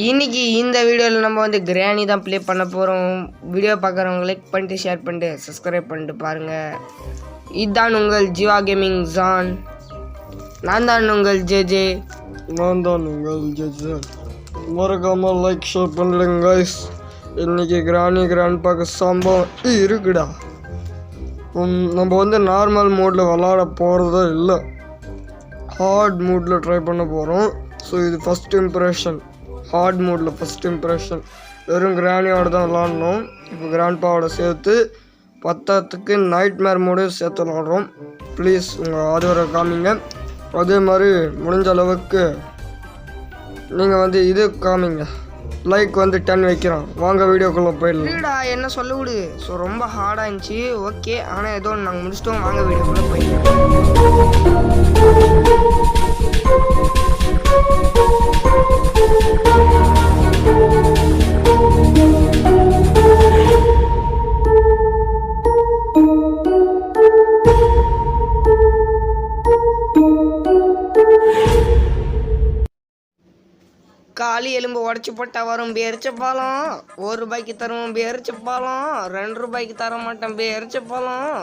இன்னைக்கு இந்த வீடியோவில் நம்ம வந்து கிராணி தான் ப்ளே பண்ண போகிறோம். வீடியோ பார்க்குறவங்க லைக் பண்ணிட்டு ஷேர் பண்ணிட்டு சப்ஸ்கிரைப் பண்ணிட்டு பாருங்கள். இதுதான் உங்கள் ஜீவா கேமிங் ஜான். நான் தான் உங்கள் ஜேஜே. நான் தான் உங்கள் ஜேஜே. மறக்காமல் லைக் ஷேர் பண்ணிடுங்க கைஸ். இன்னைக்கு கிராண்ட்பாக்கு சம்பவம் இருக்குடா. நம்ம வந்து நார்மல் மோடில் விளாட போகிறதே இல்லை, ஹார்ட் மோடில் ட்ரை பண்ண போகிறோம். ஸோ இது ஃபஸ்ட் இம்ப்ரெஷன். ஹார்ட் மோடில் ஃபஸ்ட் இம்ப்ரெஷன் வெறும் கிராணியோட தான் விளாட்ணும். இப்போ கிராண்ட்பாவோட சேர்த்து பத்தாத்துக்கு நைட் மேர் மோடு சேர்த்து விளாட்றோம். ப்ளீஸ் உங்கள் ஆதரவை காமிங்க. அதே மாதிரி முடிஞ்ச அளவுக்கு நீங்கள் வந்து இது காமிங்க. லைக் வந்து 10 வைக்கிறோம். வாங்க வீடியோக்குள்ளே போயிடலாம். என்ன சொல்ல விடு. ஸோ ரொம்ப ஹார்டாக இருந்துச்சு. ஓகே, ஆனால் ஏதோ நாங்கள் முடிச்சிட்டோம். வாங்க வீடியோக்குள்ளே போயிடலாம். காலி எலும்பு உடச்சி போட்டால் வரும் பேரிச்ச பாலம். 1 ரூபாய்க்கு தருவோம் பேரிச்ச பாலம். 2 ரூபாய்க்கு தர மாட்டேன் பேரிச்ச பாலம்.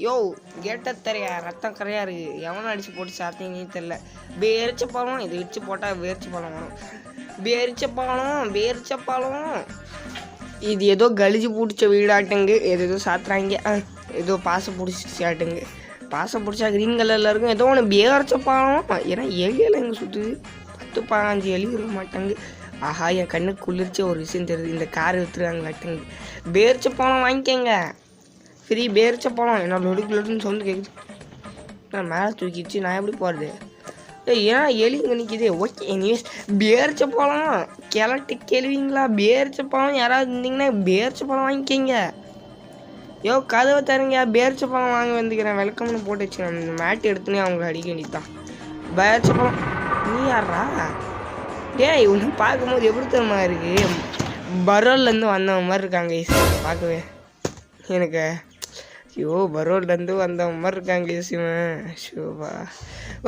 யோ கேட்ட தெரியா, ரத்தம் கரையா இருக்கு. எவனும் அடிச்சு போட்டு சாத்திங்கன்னு தெரில. பேரிச்ச பாலம் இது வச்சு போட்டால் பேரிச்ச பாலம் வரும். பேரிச்ச பாலம். இது ஏதோ கழிச்சு பிடிச்ச வீடாட்டுங்க. ஏதோ சாத்துறாங்க. ஏதோ பாசை பிடிச்சி ஆட்டுங்க. பாசை பிடிச்சா க்ரீன் கலரில் இருக்கும். ஏதோ ஒன்று பேரிச்ச பாலம். ஏன்னா எலியெல்லாம் இங்கே சுற்றுது. 10-15 எலி இருக்க மாட்டாங்க. ஆஹா, என் கண்ணுக்கு குளிர்ச்சி ஒரு விஷயம் தெரியுது. இந்த கார் விற்றுருக்காங்களாட்டுங்க. பேரிச்ச பாலம் வாங்கிக்கங்க, ஃப்ரீ பேரிச்ச பாலம். என்ன லொடுக்குன்னு சொல்லி கேட்குது. நான் மேலே தூக்கிடுச்சு. நான் எப்படி போகிறது? ஏன்னா எலி இங்கே நிற்கிது. ஓகே, எனிவேஸ் பேரிச்ச பாலம் கிளட்டு கேள்விங்களா? பேரிச்ச பாலம் யாராவது இருந்தீங்கன்னா பேரிச்ச பாலம் வாங்கிக்கங்க. யோ கதவை தருங்க, பேரிச்ச பாலம் வாங்க வந்துக்கிறேன். வெல்கம்னு போட்டு வச்சுக்கிறேன். இந்த மேட்டு எடுத்துனே அவங்க அடிக்க வேண்டியதான். பேரிச்ச பாலம் நீ யாரா? டேய், ஒன்று பார்க்கும்போது எப்படி தரமா இருக்கு? பரோல்லேருந்து வந்தவன் மாதிரி இருக்காங்க பார்க்கவே எனக்கு. ஐயோ, பரோல்லேருந்து வந்தவன் மாதிரி இருக்காங்க இவன். ஷோபா.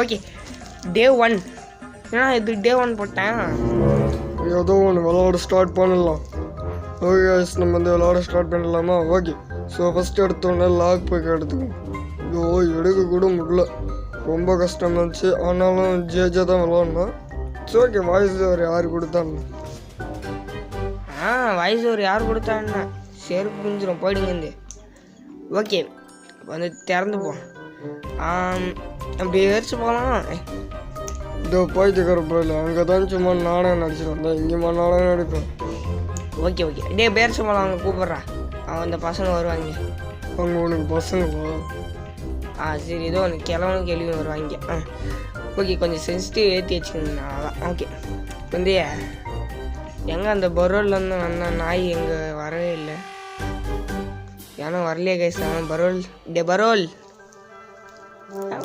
ஓகே, டே 1. ஏன்னா இது டே 1 போட்டேன். ஏதோ ஒன்று விளாட ஸ்டார்ட் பண்ணலாம். ஓகே கைஸ், நம்ம வந்து விளாட ஸ்டார்ட் பண்ணலாமா? ஓகே, ஸோ ஃபஸ்ட்டு எடுத்தோடனே லாக் போய் எடுத்துக்கணும். ஐயோ, எடுக்க கூட முடியல, ரொம்ப கஷ்டமாக இருந்துச்சு. ஆனாலும் ஜேஜே தான் விளாட்ணும். ஸோ ஓகே, வாய்ஸ் ஓவர் யார் கொடுத்தான்னு? வாய்ஸ் ஓவர் யார் கொடுத்தான்னா செருப்பு புரிஞ்சிடும், போயிடுங்க. ஓகே, வந்து திறந்துப்போம். அப்படி வச்சு போகலாம். இதோ போய்த்துக்கிற போயில அங்கே தான் சும்மா நாடகம் நடிச்சிட்டு வந்தேன். இங்கேம்மா நாடகம் நடிப்பேன். ஓகே டே பேரிச்ச போகலாம். அவங்க கூப்பிட்றான். அவன் அந்த பசங்க வருவாங்க. அவங்க உனக்கு பசங்களா? சரி, ஏதோ ஒன்று கிழவனும் கேள்வியும் வருவாங்க. ஓகே, கொஞ்சம் சென்சிட்டிவ் ஏற்றி வச்சுக்கோங்க. அதான் ஓகே. வந்து எங்கே அந்த பரோல்லேருந்து வந்த நாய் எங்கே வரவே இல்லை. ஏன்னா வரலையே கைஸ். அவன் பரோல்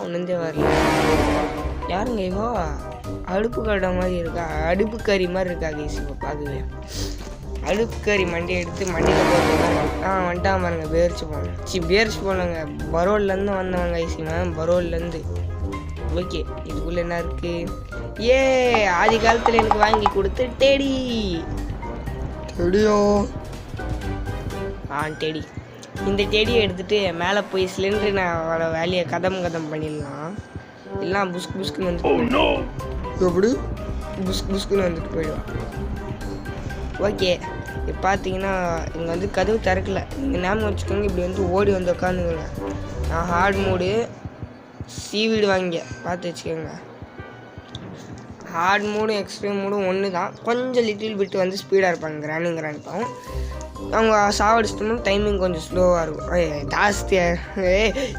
ஒன்றுந்தே வரல. யாருங்க இவோ? அடுப்பு கடை மாதிரி இருக்கா, அடுப்பு கறி மாதிரி இருக்கா கைஸ். இப்போ பார்க்கவே அடுப்பு கறி மண்டியை எடுத்து மண்டியில் போட்டு வந்துட்டான் பாருங்க. பேரிச்சு போனாங்க. பரோல்லேருந்து வந்தவங்க கைசிவன், பரோல்லேருந்து. ஓகே, இதுக்குள்ளே என்ன இருக்குது? ஆதி காலத்தில் எனக்கு வாங்கி கொடுத்து டெடியோ. டெடி. இந்த டெடியை எடுத்துகிட்டு மேலே போய் சிலிண்டர் நான் வேலையை கதம் பண்ணிடலாம். எல்லாம் புஸ்குன்னு வந்துட்டு எப்படி புஸ்குன்னு வந்துட்டு போயிடுவான். ஓகே, இப்போ பார்த்தீங்கன்னா இங்கே வந்து கதவு திறக்கல. நீங்கள் ஞாபகம் வச்சுக்கோங்க. இப்படி வந்து ஓடி வந்து உட்காந்துங்க. நான் ஹார்ட் மோடு வீடு வாங்க பார்த்து வச்சுக்கோங்க. ஹார்ட் மோடும் எக்ஸ்ட்ரீம் மோடும் ஒன்று தான். கொஞ்சம் லிட்டில் பிட்டு வந்து ஸ்பீடாக இருப்பாங்க. கிராண்டிப்பாவும் அவங்க சாவடிச்சிட்டோம்னா டைமிங் கொஞ்சம் ஸ்லோவாக இருக்கும். ஜாஸ்தியாக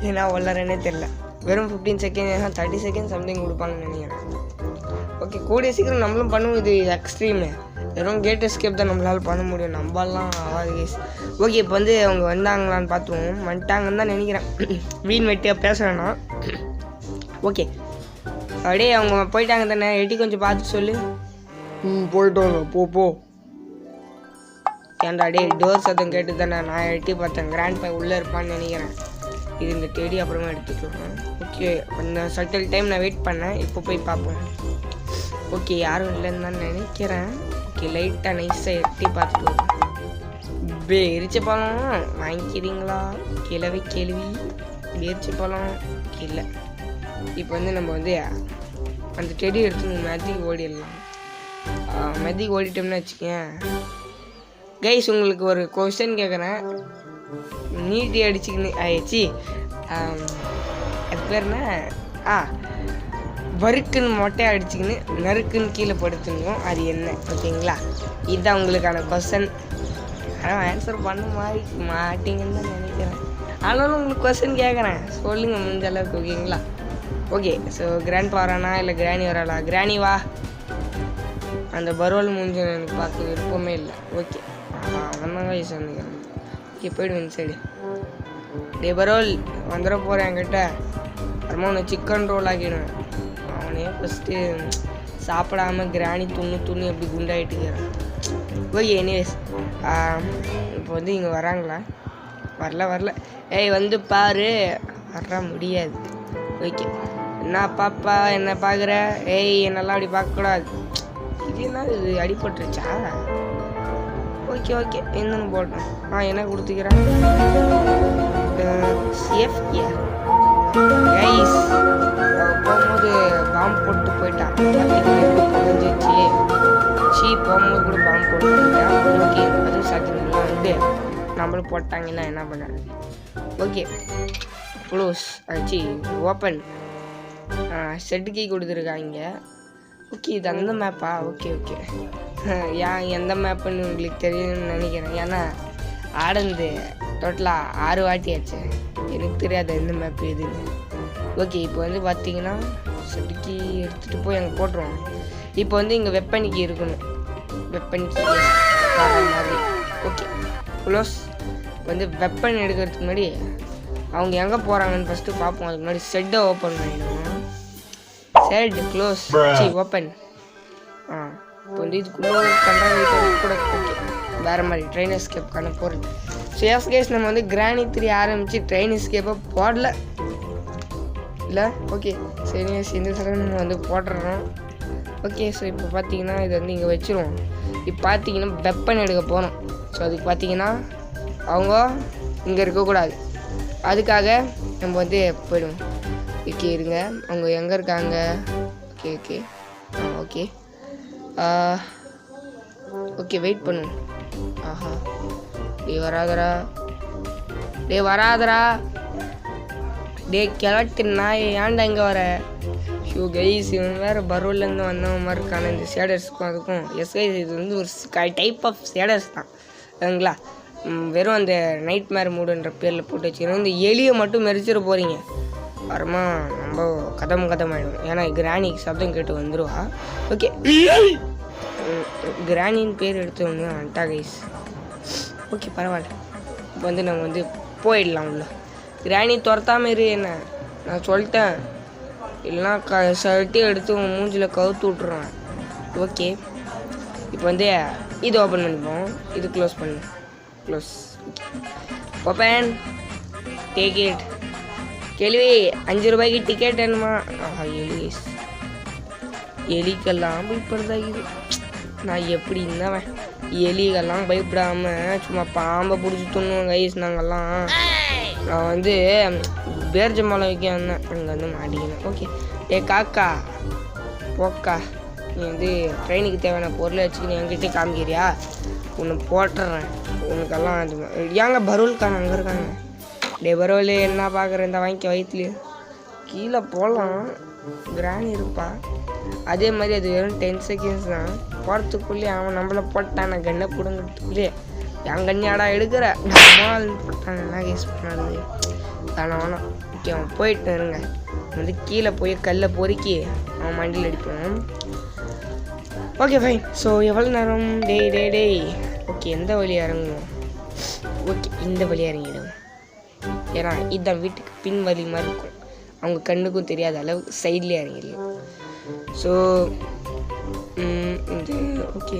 என்ன வளரனே தெரில. வெறும் 15 செகண்ட் 30 செகண்ட் சம்திங் கொடுப்பாங்கன்னு நினைக்கிறேன். ஓகே, கூடிய சீக்கிரம் நம்மளும் பண்ணுவோம். இது எக்ஸ்ட்ரீமு. வெறும் கேட் எஸ்கேப் தான் நம்மளால் பண்ண முடியும். நம்மளாம் ஆகாது கேஸ். ஓகே, இப்போ வந்து அவங்க வந்தாங்களான்னு பார்த்துருவோம். வந்துட்டாங்கன்னு தான் நினைக்கிறேன். வீண் வெட்டியாக பேசுகிறேன்னா. ஓகே, அப்படியே அவங்க போயிட்டாங்க தானே. எட்டி கொஞ்சம் பார்த்து சொல்லு. போயிட்டாங்க. போ. ஏன்டா டே, டோர் சத்தம் கேட்டு தானே நான் எட்டி பார்த்தேன். கிராண்ட்பா உள்ளே இருப்பான்னு நினைக்கிறேன். இது இந்த டெடி அப்புறமா எடுத்துக்கலாம். ஓகே, அந்த சட்டில் டைம் நான் வெயிட் பண்ணேன். இப்போ போய் பார்ப்போம். ஓகே யாரும் இல்லைன்னு தான் நினைக்கிறேன். ஓகே லைட்டாக நைஸாக எட்டி பார்த்துட்டு வரும். பேரிச்ச பழம் வாங்கிக்கிறீங்களா? கிழவி பேரிச்ச பழம் இல்லை. இப்போ வந்து நம்ம வந்து அந்த செடி எடுத்து மெதிக்கு ஓடிடலாம். மெதிக்கு ஓடிட்டோம்னு வச்சுக்கேன் கைஸ். உங்களுக்கு ஒரு கொஸ்டின் கேட்குறேன். நீட்டி அடிச்சுக்கின்னு ஆயிடுச்சு. அது பேர் என்ன? வறுக்குன்னு மொட்டையை அடிச்சுக்கின்னு நறுக்குன்னு கீழே படுத்துருக்கோம். அது என்ன? ஓகேங்களா? இதுதான் உங்களுக்கான கொஸ்டின். ஆனால் ஆன்சர் பண்ண மாட்டீங்கன்னு தான் நினைக்கிறேன். ஆனாலும் உங்களுக்கு கொஸ்டின் கேட்குறேன், சொல்லுங்கள் முடிஞ்ச அளவுக்கு. ஓகேங்களா? ஓகே. ஸோ கிராண்ட்பா வரானா இல்லை கிராணி வராளா? கிராணி வா. அந்த பரோல் முடிஞ்ச எனக்கு பார்க்க விருப்பமே இல்லை. ஓகே அவன் தான் வயசு வந்துக்கிறேன். ஓகே போய்டுவேன் சரி. டே பரோல் வந்துட போகிறேன் என்கிட்ட. அப்புறமா அவனை சிக்கன் ரோல் ஆக்கிடுவேன். அவனே ஃபஸ்ட்டு சாப்பிடாமல் கிராணி துண்ணு எப்படி குண்டாயிட்டுக்கிறான். ஓகே எனிவேஸ் இப்போ வந்து இங்கே வராங்களா? வரல. ஏய் வந்து பாரு. வர முடியாது. ஓகே என்ன பாப்பா என்ன பார்க்குற? ஏய் என்னெல்லாம் அப்படி பார்க்கக்கூடாது. இது என்ன இது அடிபட்டுருச்சா? ஓகே என்னன்னு போட்டோம். என்ன கொடுத்துக்கிறேன்? Safe guys. போகும்போது பாம்பு போட்டு போயிட்டான். புரிஞ்சிச்சு. போகும்போது கூட பாம்பு போட்டு போயிட்டான். ஓகே அதுவும் சாத்தியங்களா வந்து நம்மளும் போட்டாங்கன்னா என்ன பண்ண? ஓகே க்ளோஸ் ஆச்சு. ஓப்பன். செட்டு கீ கொடுத்துருக்காங்க. ஓகே இது அந்த மேப்பா? ஓகே ஏன் எந்த மேப்புன்னு உங்களுக்கு தெரியும்னு நினைக்கிறேன். ஏன்னா ஆடந்து டோட்டலாக 6 வாட்டி ஆச்சு. எனக்கு தெரியாது எந்த மேப்பு எதுன்னு. ஓகே இப்போ வந்து பார்த்தீங்கன்னா செட்டு கீ எடுத்துகிட்டு போய் அங்கே போட்டுருவோம். இப்போ வந்து இங்கே வெப்பனிக்கு இருக்கணும். வெப்பனிக்கு மாதிரி. Okay close. வந்து வெப்பன் எடுக்கிறதுக்கு முன்னாடி அவங்க எங்கே போகிறாங்கன்னு ஃபஸ்ட்டு பார்ப்போம். அதுக்கு முன்னாடி செட்டை ஓப்பன் பண்ணிடுவோம். Set close open. இப்போ வந்து இதுக்குள்ளே கண்டாங்க கூட. ஓகே வேறு மாதிரி ட்ரெயின் எஸ்கேப்கான பொருள். ஸோ எஸ் கேஸ் நம்ம வந்து கிராணி 3 ஆரம்பித்து ட்ரெயின் எஸ்கேப்பை போடல இல்லை. ஓகே சரி இந்த தடவை நம்ம வந்து போட்டுடுறோம். ஓகே ஸோ இப்போ பார்த்தீங்கன்னா இதை வந்து இங்கே வச்சுருவோம். இப்போ பார்த்தீங்கன்னா வெப்பன் எடுக்க போகிறோம். ஸோ அதுக்கு பார்த்தீங்கன்னா அவங்க இங்கே இருக்கக்கூடாது. அதுக்காக நம்ம வந்து போயிடுவோம். ஓகே இருங்க அவங்க எங்கே இருக்காங்க? ஓகே வெயிட் பண்ணுவோம். ஆஹா டே வராதரா. டே கிளட்டு நாய் ஏன்டா இங்கே வர? ஷூ கைஸ் இவன் வேறு பரோல்லேருந்து வந்தவன் மாதிரி இருக்கான. இந்த ஷேடர்ஸ்க்கும் அதுக்கும் எஸ் கைஸ் இது வந்து ஒரு டைப் ஆஃப் ஷேடர்ஸ் தான் சரிங்களா? வெறும் அந்த நைட் மேர் மூடுன்ற பேரில் போட்டு வச்சுக்கிறோம். இந்த எலியை மட்டும் மெரிச்சிட போகிறீங்க. அப்புறமா ரொம்ப கதமாயிடும். ஏன்னா கிராணிக்கு சப்தம் கேட்டு வந்துடுவா. ஓகே கிராணின்னு பேர் எடுத்தவங்க வந்துட்டா கைஸ். ஓகே பரவாயில்ல. இப்போ வந்து நம்ம வந்து போயிடலாம் உள்ள. கிராணி துரத்தாமல் இரு என்ன நான் சொல்லிட்டேன். இல்லைனா சட்டி எடுத்து மூஞ்சில் கவுத்து விட்ருவேன். ஓகே இப்போ வந்து இது ஓப்பன் பண்ணிப்போம். இது க்ளோஸ் பண்ணு. Close open. டிக்கெட் கேள்வி 5 ரூபாய்க்கு டிக்கெட் வேணுமா? எலிக்கெல்லாம் பயப்படுதாகிது. நான் எப்படி இருந்தவன்? எலிகள்லாம் பயப்படாமல் சும்மா பாம்பை பிடிச்சி துண்ணுவோம் கைஸ் நாங்கள்லாம். நான் வந்து பேர்ஜம்பழம் வைக்க வந்தேன். அங்கே வந்து மாட்டிக்கினேன். ஓகே காக்கா போக்கா. நீ வந்து ட்ரெயினுக்கு தேவையான பொருளை வச்சுக்கின்னு என்கிட்ட காமிக்கிறியா? ஒன்று போட்டுறேன் உனக்கெல்லாம். அது ஏங்க பரோல்கான அங்கே இருக்காங்க. பரோல் என்ன பார்க்குறேன்? இந்த வாங்கிக்க வயிற்றுலையே கீழே போகலாம். கிராணி இருப்பா. அதே மாதிரி அது வெறும் 10 செகண்ட்ஸ் தான். போகிறதுக்குள்ளேயே அவன் நம்மளை போட்டான். நான் கண்ணை பிடுங்கிறதுக்குள்ளேயே என் கண்ணியாடா எடுக்கிற போட்டான். என்ன கேஸ் பண்ணாது தானே வேணாம். ஓகே அவன் போயிட்டு இருங்க. வந்து கீழே போய் கல்லை பொறுக்கி அவன் மண்டியில் அடிப்போம். Okay fine. ஸோ எவ்வளோ நேரம்? டேய் ஓகே எந்த வழியாக இறங்குவோம்? ஓகே இந்த வழியாக இறங்கிடுவோம். ஏன்னா இதுதான் வீட்டுக்கு பின் வழி மாதிரி இருக்கும். அவங்க கண்ணுக்கும் தெரியாத அளவுக்கு சைட்லேயே இறங்கிடலாம். ஸோ இந்த ஓகே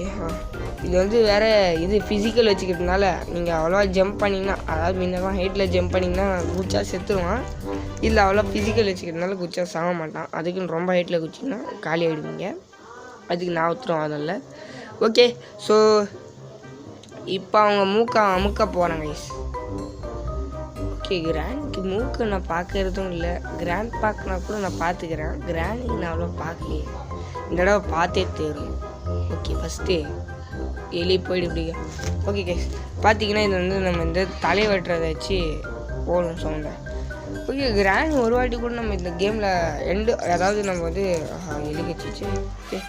இது வந்து வேறு இது ஃபிசிக்கல் வச்சுக்கிறதுனால நீங்கள் அவ்வளோவா ஜம்ப் பண்ணிங்கன்னா, அதாவது முன்னெல்லாம் ஹைட்டில் ஜம்ப் பண்ணிங்கன்னா குச்சா செத்துருவான். இல்லை அவ்வளோ ஃபிசிக்கல் வச்சுக்கிறதுனால குச்சா சாக மாட்டான். அதுக்குன்னு ரொம்ப ஹைட்டில் குச்சிங்கன்னா காலி ஆகிடுவீங்க. அதுக்கு நான் உத்தரவாதம் இல்லை. ஓகே, ஸோ இப்போ அவங்க மூக்கை அமுக்க போகிறாங்க கைஸ். ஓகே, கிராண்டிக்கு மூக்கு நான் பார்க்கறதும் இல்லை. கிராண்ட் பார்க்கனா கூட நான் பார்த்துக்கிறேன். கிராண்டிக்கு நான் அவ்வளோ பார்க்கலையே. இந்த தடவை பார்த்தே தேரும். ஓகே, ஃபஸ்ட்டு எலி போயிட்டு இப்படி. ஓகே கைஸ், பார்த்தீங்கன்னா இது வந்து நம்ம இந்த தலை வெட்டுறதை வச்சு போகணும் சவுண்டை. ஓகே, கிராண்ட் ஒரு வாட்டி கூட நம்ம இந்த கேமில் அதாவது நம்ம வந்து எலி கச்சிச்சு. ஓகே,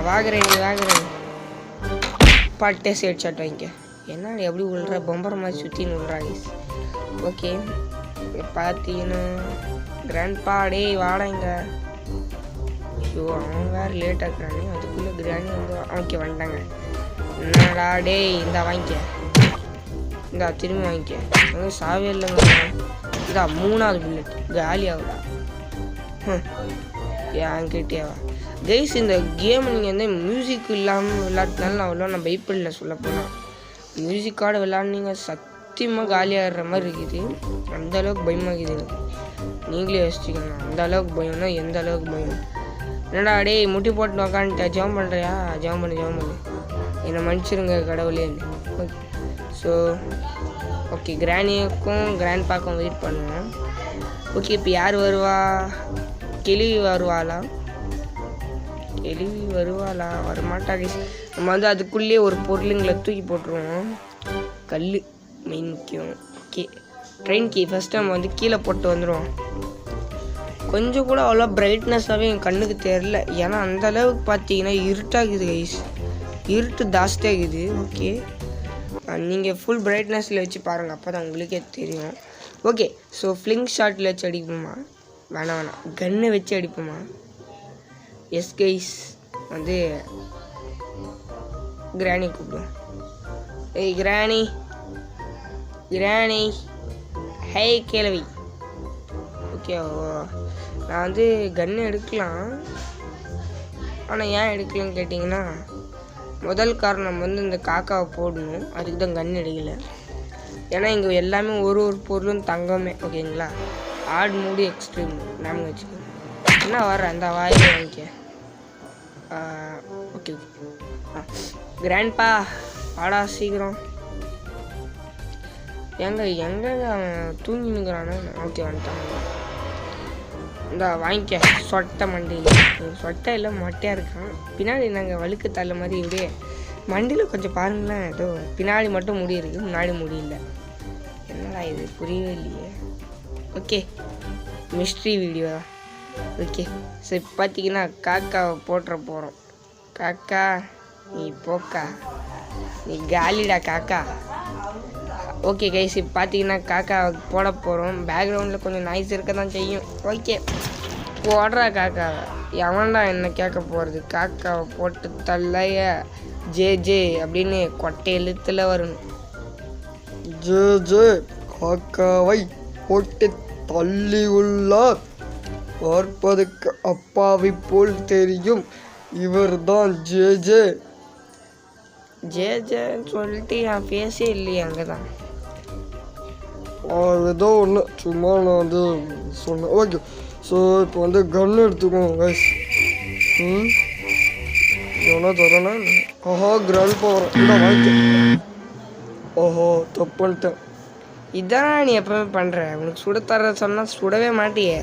வாங்குறேன் பாட்டே சேட் ஷாட் வாங்கிக்க. என்ன எப்படி விழுற பொம்பரை மாதிரி சுற்றின்னு விழுறா கைஸ். ஓகே, பார்த்தீங்கன்னா கிராண்ட் பாடே வாடங்க. ஐயோ, அவன் வேறு லேட் ஆக்குறானே. அதுக்குள்ளே கிராணி வந்து ஓகே வந்துட்டாங்க. என்னடா டே, இந்தா வாங்கிக்க, இந்தா திரும்பி வாங்கிக்க. சாவே இல்லைங்க. இதா 3வது புல்லட் காலி ஆகுதா என்கிட்டேவா கைஸ். இந்த கேம் நீங்கள் வந்து மியூசிக் இல்லாமல் விளையாட்டினாலும் நான் அவ்வளோ நான் பைப்பிடல சொல்ல போனால். மியூசிக்கோடு விளையாடுனீங்க சத்தியமாக காலியாகிற மாதிரி இருக்குது. அந்தளவுக்கு பயமாகுது எனக்கு. நீங்களே யோசிச்சுக்கோங்க, அந்த அளவுக்கு பயம்னா எந்த அளவுக்கு பயம். என்னடா டே முட்டி போட்டு உக்காந்துட்டா ஜெபம் பண்ணுறியா? ஜெபம் பண்ணு என்னை மன்னிச்சிருங்க கடவுளே. ஓகே, ஸோ ஓகே, கிராண்டிக்கும் கிராண்ட் பாக்கும் வெயிட் பண்ணுவோம். ஓகே, இப்போ யார் வருவா? கிழவி வருவாளா? வரமாட்டா கைஸ். நம்ம வந்து அதுக்குள்ளேயே ஒரு பொருளுங்களை தூக்கி போட்டுருவோம். கல் மெயின் முக்கியம். ஓகே, ட்ரெயின் கீ ஃபஸ்ட்டு நம்ம வந்து கீழே போட்டு வந்துடுவோம். கொஞ்சம் கூட அவ்வளோ பிரைட்னஸாகவே என் கண்ணுக்கு தெரில. ஏன்னா அந்த அளவுக்கு பார்த்தீங்கன்னா இருட்டாகுது கைஸ். இருட்டு ஜாஸ்தியாகுது. ஓகே, நீங்கள் ஃபுல் பிரைட்னஸில் வச்சு பாருங்கள், அப்போ தான் உங்களுக்கே தெரியும். ஓகே, ஸோ ஃப்ளிங் ஷாட்டில் வச்சு அடிப்போமா? வேணாம், கன்னை வச்சு அடிப்போமா? எஸ் கைஸ், வந்து கிராணி கூப்பிடுவோம். ஏய் கிராணி, ஹே கேள்வி. ஓகே, நான் வந்து கன்று எடுக்கலாம். ஆனால் ஏன் எடுக்கலன்னு கேட்டிங்கன்னா, முதல் காரணம் வந்து இந்த காக்காவை போடணும். அதுக்கு தான் கன்று எடுக்கலை. ஏன்னா இங்கே எல்லாமே ஒரு பொருளும் தங்கமே. ஓகேங்களா? ஆட் மூடி எக்ஸ்ட்ரீம் நாம வச்சுக்கோ. என்ன வர அந்த வாயை வாங்கிக்க. ஓகே கிராண்ட்பா வாடா சீக்கிரம். எங்க அவன் தூங்கி நிற்கிறானே. ஓகே வந்துட்டான். இந்த வாங்கிக்க சொட்டை மண்டியில். சொட்டை இல்லை மொட்டையாக இருக்கான். பின்னாடி நாங்கள் வழுக்கு தள்ள மாதிரி இப்படியே மண்டியில் கொஞ்சம் பாருங்களேன். ஏதோ பின்னாடி மட்டும் முடி இருக்குது, முன்னாடி முடியல. என்னடா இது புரியவே இல்லையே. ஓகே, மிஸ்ட்ரி வீடியோ தான். ஓகே, சரி பார்த்தீங்கன்னா காக்காவை போட்டுற போகிறோம். காக்கா நீ போக்கா, நீ காலிடா காக்கா. ஓகே கைஸ், இப்போ பார்த்தீங்கன்னா காக்கா போட போகிறோம். பேக்ரவுண்டில் கொஞ்சம் நாய்ஸ் இருக்க தான் செய்யும். ஓகே, போடுறா காக்காவை. எவன்டா என்ன கேட்க போகிறது? காக்காவை போட்டு தள்ளைய ஜே அப்படின்னு கொட்டை எழுத்தில் வரணும். ஜே காக்காவை போட்டு தள்ளி உள்ளார். பார்ப்பதற்கு அப்பாவை போல் தெரியும். இவர் தான் ஜேன்னு சொல்லிட்டு என் பேசே இல்லையே. அங்கே தான் ஏதோ ஒன்று சும்மா நான் வந்து சொன்னேன். ஓகே, ஸோ இப்போ வந்து கன் எடுத்துக்கோங்க கைஸ். எவ்வளோ தரேன்னா ஆஹா கிராண்ட் பவர் இந்த வாங்கி. ஓஹோ தப்பு பண்ணிட்டேன். இதான் நீ எப்பவுமே பண்ணுற. உனக்கு சுட தர சொன்னால் சுடவே மாட்டியே.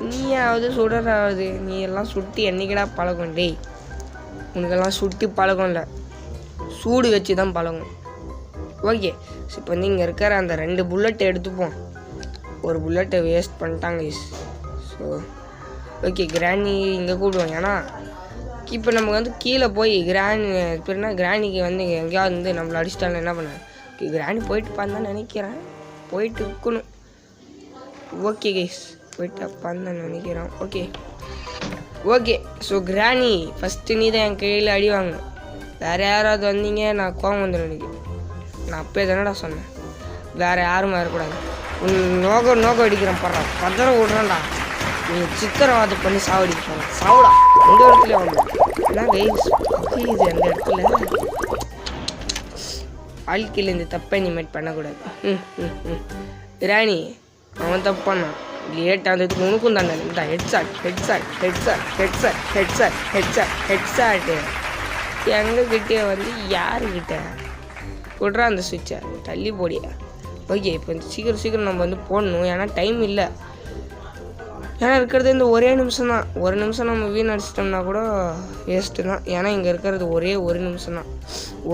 நீயாவது சுடராவது. நீ எல்லாம் சுட்டி என்னைக்கடா பழகம்? டேய், உனக்கெல்லாம் சுட்டி பழகம் இல்லை, சூடு வச்சு தான் பழகும். ஓகே, ஸோ இப்போ வந்து இங்கே இருக்கிற அந்த 2 புல்லட்டை எடுத்துப்போம். ஒரு புல்லட்டை வேஸ்ட் பண்ணிட்டாங்க. ஸோ ஓகே, கிராணி இங்கே கூப்பிடுவோம். ஏன்னா இப்போ நமக்கு வந்து கீழே போய் கிராணிக்கு வந்து எங்கேயாவது வந்து நம்மளை அடிச்சிட்டாலும் என்ன பண்ண. கிராணி போயிட்டு பான்னு நினைக்கிறேன். போயிட்டு இருக்கணும். ஓகே கைஸ், போயிட்டு அப்பான்னு நினைக்கிறேன். ஓகே ஸோ கிராணி ஃபஸ்ட்டு நீ தான் என் கையில் அடி வாங்க. வேறு யாராவது வந்தீங்க நான் கோவம் வந்துடும் எனக்கு. நான் அப்பயே தானடா சொன்னேன் வேறு யாரும் வரக்கூடாது. நோக்கம் அடிக்கிறேன் படுறா. பத்திரம் விட்றேன்டா. நீ சித்திரவாதை பண்ணி சாவடிக்க சாவுடா. எந்த இடத்துல வந்து ஏன்னா கைஸ் இது அந்த இடத்துல வாழ்க்கையில் இந்த தப்பை இனிமேட் பண்ணக்கூடாது. கிராணி அவன் தப்பு பண்ணான். லேட்டாக வந்ததுக்கு உனக்கும் தானே இந்த ஹெட்ஷாட் ஹெட்ஷாட்டு எங்ககிட்டே வந்து யாருக்கிட்ட விட்றா அந்த சுவிட்சை தள்ளி போடியா. ஓகே இப்போ சீக்கிரம் நம்ம வந்து போடணும், ஏன்னா டைம் இல்லை. ஏன்னா இருக்கிறது இந்த ஒரே நிமிஷம் தான். ஒரு நிமிஷம் நம்ம வீணடிச்சிட்டோம்னா கூட வேஸ்ட்டு தான். ஏன்னா இங்கே இருக்கிறது ஒரே ஒரு நிமிஷம் தான்.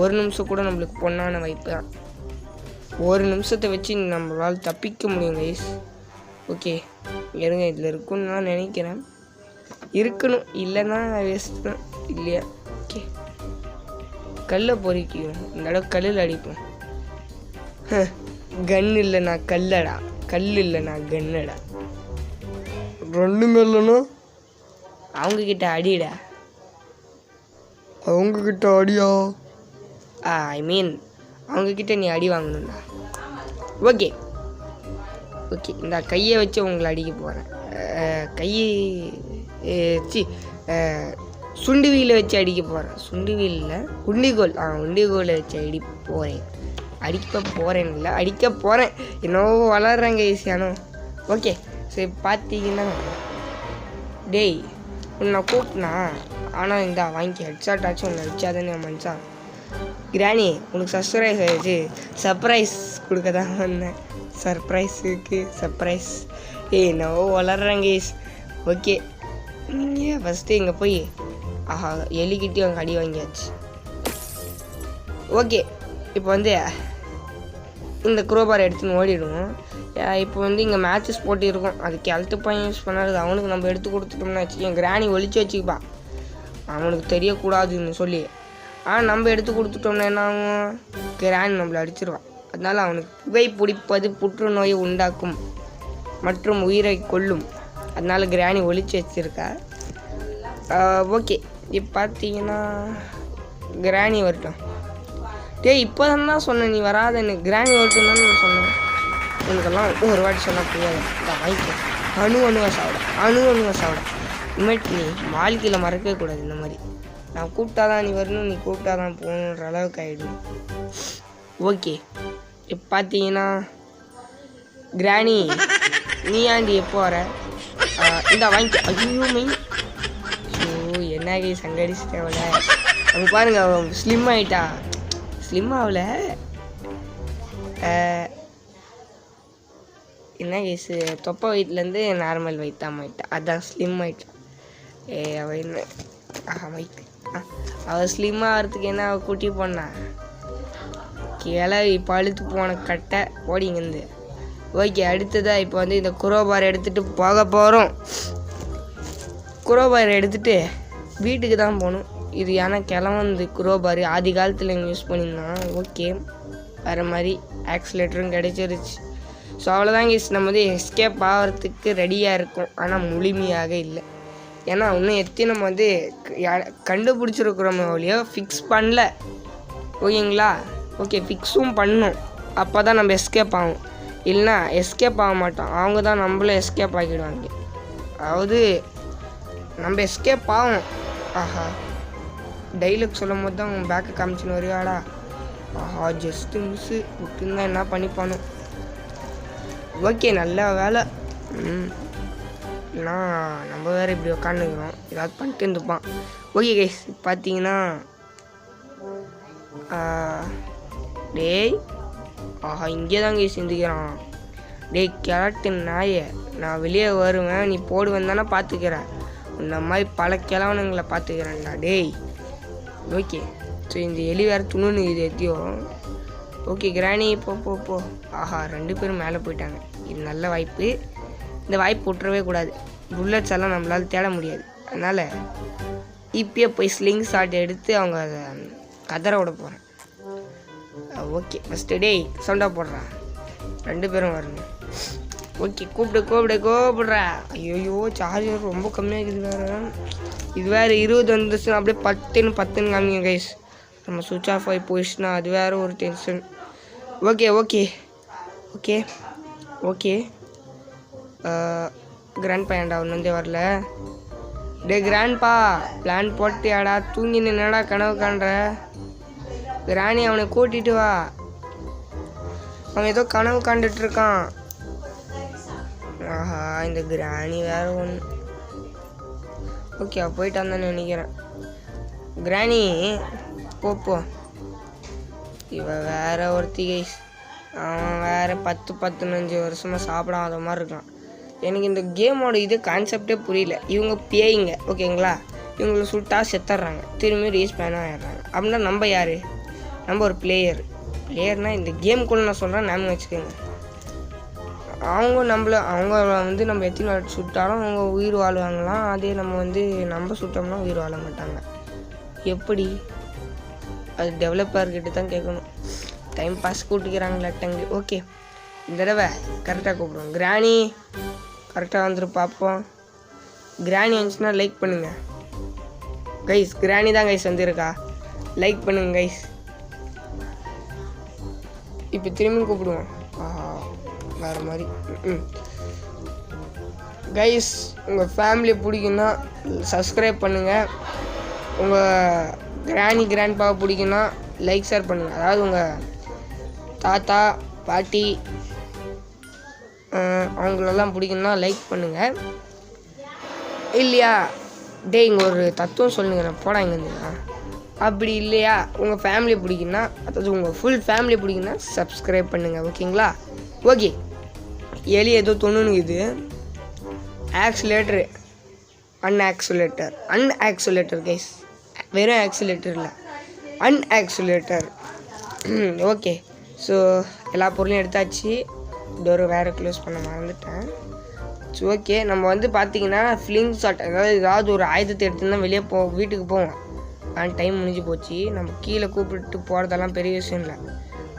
ஒரு நிமிஷம் கூட நம்மளுக்கு பொண்ணான வாய்ப்பு தான். ஒரு நிமிஷத்தை வச்சு நம்மளால் தப்பிக்க முடியும் கைஸ். ஓகே இருங்க, இதில் இருக்குன்னு நான் நினைக்கிறேன். இருக்கணும், இல்லைன்னா வேஸ்ட்டு தான் இல்லையா. ஓகே கல்லை பொறிக்கும், இந்த அளவுக்கு கல்லில் அடிப்போம். கன் இல்லைண்ணா கல்லடா, கல் இல்லைண்ணா கன்னடா. ரெண்டுமே இல்லைண்ணா அவங்கக்கிட்ட அடிடா. அவங்கக்கிட்ட அடியா? ஐ மீன் அவங்கக்கிட்ட நீ அடி வாங்கணும்டா. ஓகே ஓகே இந்த கையை வச்சு உங்களை அடிக்க போகிறேன். கையை சி சுண்டு வீலை வச்சு அடிக்க போகிறேன். சுண்டு வீலில் உண்டிகோலை வச்சு அடிக்க போகிறேன் இல்லை அடிக்க போகிறேன். என்னவோ வளர்றாங்க ஈஸியானோ. ஓகே சரி பார்த்தீங்கன்னா டேய் உன்னை கூப்பிட்னா, ஆனால் இந்தா வாங்கி ஹெட்ஷாட் ஆச்சும் உன்னை வச்சாதானே மனுஷன். கிராணி உனக்கு சர்ப்ரைஸ் கொடுக்க தான் வந்தேன். சர்ப்ரைஸ் என்னவோ வளர்றாங்க. ஓகே ஃபஸ்ட்டு இங்கே போய் எலிக்கிட்டே அவங்க அடி வாங்கியாச்சு. ஓகே இப்போ வந்து இந்த குரோபார் எடுத்துன்னு ஓடிடுவோம். இப்போ வந்து இங்கே மேட்சஸ் போட்டிருக்கோம். அதுக்கு ஹெல்த்து பாயிண்ட் யூஸ் பண்ணாது. அவனுக்கு நம்ம எடுத்து கொடுத்துட்டோம்னா வச்சுக்கேன், கிராணி ஒழிச்சு வச்சுக்கப்பா, அவனுக்கு தெரியக்கூடாதுன்னு சொல்லி. ஆனால் நம்ம எடுத்து கொடுத்துட்டோம்னா என்ன ஆகும், கிராணி நம்மளை அடிச்சிருவான். அதனால் அவனுக்கு புகை பிடிப்பது புற்றுநோயை உண்டாக்கும் மற்றும் உயிரை கொல்லும். அதனால் கிராணி ஒழிச்சு வச்சுருக்கா. ஓகே இப்போ பார்த்தீங்கன்னா கிராணி வரட்டும். டேய் இப்போ தான் சொன்னேன் நீ வராதன்னு. கிராணி வரட்டும் தான் நான் சொன்னேன். உனக்கெல்லாம் ஒரு வாட்டி சொன்னால் புரியாது. வாங்கிக்க அணுவா சாப்பிட. இனிமேட்டு நீ வாழ்க்கையில் மறக்கவே கூடாது. இந்த மாதிரி நான் கூப்பிட்டா தான் நீ வரணும், நீ கூப்பிட்டா தான் போகணுன்ற அளவுக்கு ஆகிடும். ஓகே இப்போ பார்த்தீங்கன்னா கிராணி நீ ஆண்டி எப்போ வர? இந்த வாங்கிக்க. ஐயோ மெயின் என்ன கை சங்கடிச்சிட்டேன் அவளை. அவங்க பாருங்க அவன் ஸ்லிம் ஆகிட்டா. ஸ்லிம் ஆகல, என்ன கேஸு தொப்பை வயிற்றுலேருந்து நார்மல் வயிற்றாம ஆகிட்டா. அதான் ஸ்லிம் ஆகிட்டா. அவள் என்ன வயிற்று அவள் ஸ்லிம் ஆகிறதுக்கு என்ன அவள் கூட்டி போனா கிளவி பழுத்து போன கட்டை ஓடிங்கிருந்து. ஓகே அடுத்ததாக இப்போ வந்து இந்த குரோபார் எடுத்துகிட்டு போக போகிறோம். குரோபார் எடுத்துகிட்டு வீட்டுக்கு தான் போகணும். இது ஏன்னா கிளம்புந்து குரோபார் ஆதி காலத்தில் எங்கள் யூஸ் பண்ணியிருந்தான். ஓகே வேறு மாதிரி ஆக்சிலேட்டரும் கிடைச்சிருச்சு. ஸோ அவ்வளோதாங்க நம்ம வந்து எஸ்கேப் ஆகிறதுக்கு ரெடியாக இருக்கும். ஆனால் முழுமையாக இல்லை. ஏன்னா இன்னும் நம்ம வந்து கண்டுபிடிச்சிருக்கிறோம் ஒழியோ ஃபிக்ஸ் பண்ணல. ஓகேங்களா? ஓகே ஃபிக்ஸும் பண்ணணும். அப்போ தான் நம்ம எஸ்கேப் ஆகும். இல்லைனா எஸ்கேப் ஆக மாட்டோம். அவங்க தான் நம்மளும் எஸ்கேப் ஆகிடுவாங்க. அதாவது நம்ம எஸ்கேப் ஆகும். டைலாக் சொல்லும் போது தான் உங்கள் பேக்கை காமிச்சின்னு வருவாடா. ஜஸ்ட்டு மிஸ்ஸு விட்டுருந்தா என்ன பண்ணிப்பானோ. ஓகே நல்ல வேலை. இல்லைனா நம்ம வேறு இப்படி உக்காந்துக்கிறோம், ஏதாவது பண்ணிட்டு இருந்துப்பான். ஓகே கைஸ் பார்த்தீங்கன்னா டேய் இங்கே தான் கைஸ் சிந்திக்கிறான். டேய் கிழட்டு நாயே, நான் வெளியே வருவேன் நீ போடுவேன் தானே பார்த்துக்கிறேன். இந்த மாதிரி பல கிழவனுங்களை பார்த்துக்கிறேன்டா டேய். ஓகே ஸோ இந்த எலி வேறு துணுன்னு இது எத்தியோ. ஓகே கிராணி போ. ரெண்டு பேரும் மேலே போயிட்டாங்க. இது நல்ல வாய்ப்பு. இந்த வாய்ப்பு விட்டுறவே கூடாது. புல்லட்ஸ் எல்லாம் நம்மளால் தேட முடியாது. அதனால் இப்பயே போய் ஸ்லிங் ஷாட் எடுத்து அவங்க கதற விட போகிறேன். ஓகே ஃபஸ்ட்டு டேய் சவுண்டாக போடுறான். ரெண்டு பேரும் வரணும். ஓகே கூப்பிடுறா. ஐயோ சார்ஜர் ரொம்ப கம்மியாக இருக்குது வேறு. இது வேறு 20 வந்துச்சுன்னா அப்படியே 10 காமிங்க கைஸ். நம்ம சுவிட்ச் ஆஃப் ஆகி போயிடுச்சுன்னா அது வேறு ஒரு டென்ஷன். ஓகே கிராண்ட் பையன்டா ஒன்று வரல. டே கிராண்ட்பா பிளான் போட்டியாடா? தூங்கி நின்னடா கனவு காண்ற? கிராணி அவனை கூட்டிட்டு வா. அவன் ஏதோ கனவு காண்டுட்ருக்கான். ஆஹா இந்த கிராணி வேறு ஒன்று. ஓகே போயிட்டு வந்தான்னு நினைக்கிறேன். கிராணி போ. இவ வேற ஒருத்தி கைஸ். அவன் வேற 10-15 வருஷமாக சாப்பிடாத மாதிரி இருக்கான். எனக்கு இந்த கேமோட இது கான்செப்டே புரியல. இவங்க பேய்ங்க ஓகேங்களா, இவங்களை சுட்டா செத்துட்றாங்க, திரும்பி ரீஸ்பேனாக ஆயிடுறாங்க. அப்படின்னா நம்ம யார்? நம்ம ஒரு பிளேயர்னால் இந்த கேமுக்குள்ளே நான் சொல்கிறேன், நாம வச்சுக்கோங்க. அவங்க வந்து நம்ம எத்தனை வாட்டி சுட்டாலும் அவங்க உயிர் வாழ்வாங்களாம். அதே நம்ம சுட்டோம்னா உயிர் வாழ மாட்டாங்க. எப்படி? அது டெவலப்பர்கிட்ட தான் கேட்கணும். டைம் பாஸ் கூட்டிக்கிறாங்களா டங்கு. ஓகே இந்த தடவை கரெக்டாக கூப்பிடுவோம். கிராணி கரெக்டாக வந்துட்டு பார்ப்போம். கிராணி வந்துச்சுன்னா லைக் பண்ணுங்கள் கைஸ். கிராணி தான் கைஸ் வந்துருக்கா, லைக் பண்ணுங்க கைஸ். இப்போ திரும்பி கூப்பிடுவோம். வேறு மாதிரி கைஸ். உங்கள் ஃபேமிலியை பிடிக்குன்னா சப்ஸ்கிரைப் பண்ணுங்கள். உங்கள் கிராண்ட்பாவை பிடிக்குன்னா லைக் ஷேர் பண்ணுங்கள். அதாவது உங்கள் தாத்தா பாட்டி அவங்களெல்லாம் பிடிக்குன்னா லைக் பண்ணுங்கள். இல்லையா இங்கே ஒரு தத்துவம் சொல்லுங்க, நான் போடா இங்கேருந்து. அப்படி இல்லையா உங்கள் ஃபேமிலி பிடிக்குன்னா, அதாவது உங்கள் ஃபுல் ஃபேமிலி பிடிக்குன்னா சப்ஸ்கிரைப் பண்ணுங்கள் ஓகேங்களா. ஓகே எலி ஏதோ தொண்ணுனுக்குது. ஆக்சிலேட்டரு அன்ஆக்சிலேட்டர் கைஸ், வெறும் ஆக்சிலேட்டர் இல்லை, அன்ஆக்சிலேட்டர். ஓகே ஸோ எல்லா பொருளையும் எடுத்தாச்சு. டோரு வேறு க்ளோஸ் பண்ண மறந்துட்டேன். ஸோ ஓகே நம்ம பார்த்திங்கன்னா ஃப்ளிங் ஷாட், ஏதாவது ஒரு ஆயுதத்தை எடுத்துன்னா வெளியே வீட்டுக்கு போவோம். ஆனால் டைம் முடிஞ்சு போச்சு. நம்ம கீழே கூப்பிட்டு போகிறதெல்லாம் பெரிய விஷயம் இல்லை.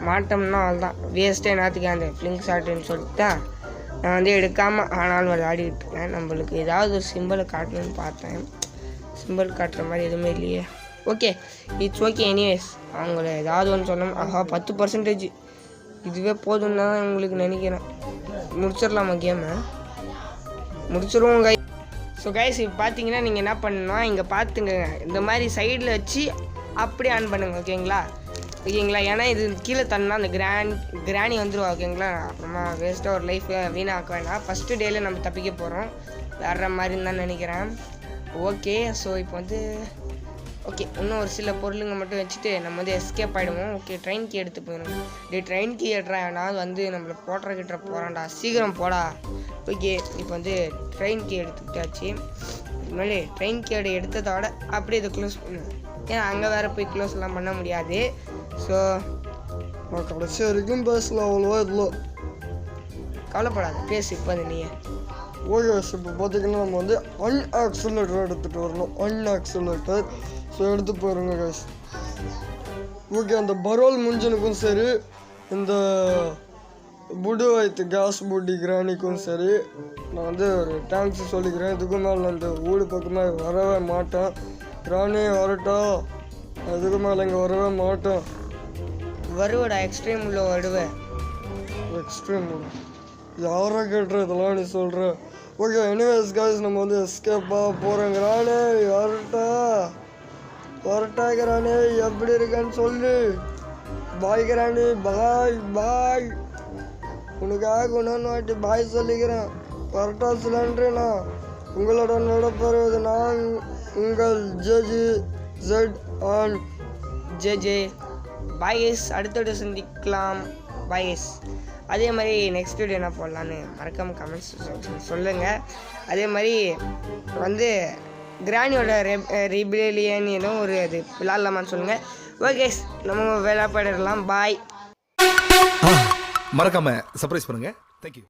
மாட்டோம்னா அவ்வளோதான், வேஸ்ட்டே நேரத்துக்கு அந்த ஃப்ளிங் ஷாட்டுன்னு சொல்லிட்டு தான் நான் எடுக்காமல் ஆனாலும் விளையாடிட்டு இருக்கேன். நம்மளுக்கு ஏதாவது ஒரு சிம்பிளை காட்டணும்னு பார்த்தேன், சிம்பிள் காட்டுற மாதிரி எதுவுமே இல்லையே. Okay it's okay. எனிவேஸ் அவங்கள ஏதாவது ஒன்று சொன்னோம். 10% இதுவே போதும்னு தான் உங்களுக்கு நினைக்கிறேன். முடிச்சிடலாமா கேமை? முடிச்சிடுவோம் கை. ஸோ கைஸ் இப்போ பார்த்தீங்கன்னா நீங்கள் என்ன பண்ணணும்னா இங்கே பார்த்துங்க, இந்த மாதிரி சைடில் வச்சு அப்படியே ஆன் பண்ணுங்க ஓகேங்களா. ஏன்னா இது கீழே தன்னா அந்த கிராணி வந்துடுவா ஓகேங்களா. அப்புறமா வேஸ்ட்டாக ஒரு லைஃப் வீணாக்க வேண்டாம். ஃபஸ்ட்டு டேயில் நம்ம தப்பிக்க போகிறோம், வேற மாதிரின்னு தான் நினைக்கிறேன். ஓகே ஸோ இப்போ ஓகே இன்னும் ஒரு சில பொருளுங்க மட்டும் வச்சுட்டு நம்ம எஸ்கேப் ஆகிடுவோம். ஓகே ட்ரெயின் கீ எடுத்து போயிடும். ட்ரெயின் கீ எடுறா, நான் நம்மளை போட்டுறக்கிட்ட போகிறான்டா, சீக்கிரம் போடா. ஓகே இப்போ ட்ரெயின் கீ எடுத்துக்கிட்டாச்சு. முன்னாடி ட்ரெயின் கீ எடுத்ததோட அப்படியே இதை க்ளோஸ் பண்ணுவேன். ஏன்னா அங்கே வேறு போய் க்ளோஸ்லாம் பண்ண முடியாது. ஸோ கடைசி வரைக்கும் பேசலாம், அவ்வளோவா இல்லை, கவலைப்படாது, பேசு இப்போ நீயே. ஓகே இப்போ பார்த்தீங்கன்னா நம்ம அன்ஆக்சிலேட்டர் எடுத்துகிட்டு வரணும். அன்ஆக்சிலேட்டர் ஸோ எடுத்து போயிருங்க கைஸ். ஓகே அந்த பரோல் முஞ்சனுக்கும் சரி, இந்த புடு வைத்து கேஸ் பூட்டி கிராணிக்கும் சரி நான் ஒரு தேங்க்ஸ் சொல்லிக்கிறேன். இதுக்கு மேலே நான் இந்த வீடு பக்கமாக வரவே மாட்டேன். கிராணி வரட்டும், அதுக்கு மேலே இங்கே வரவே மாட்டேன். வருவடா, எக்ஸ்ட்ரீம் உள்ள வருவேன். எக்ஸ்ட்ரீம் யாரை கேட்டுற இதெல்லாம் நீ சொல்கிற? ஓகே எனிவேஸ் காய்ஸ் நம்ம எஸ்கேப்பாக போகிறோம். கிராணி வரட்டா கிராணி, எப்படி இருக்கேன்னு சொல்லு. பாய் கிராணி, பாய். உனக்காக இன்னொன்று வாட்டி பாய் சொல்லிக்கிறேன். வரட்டா சிலிண்டர்னா உங்களோட நடப்பெறுவது நான் உங்கள் ஜே. பாய் கைஸ், அடுத்தோட சந்திக்கலாம். Bye guys. அதே மாதிரி நெக்ஸ்ட் வீடியோ என்ன போடலான்னு மறக்காமல் கமெண்ட்ஸ் செக்ஷன் சொல்லுங்கள். அதே மாதிரி கிராணியோட ரிபிலியன் ஏதோ ஒரு அது விளாட்லாமான்னு சொல்லுங்கள். ஓகே நம்ம வேலை பாடிடலாம். பாய். மறக்காமல் சர்ப்ரைஸ் பண்ணுங்கள். தேங்க்யூ.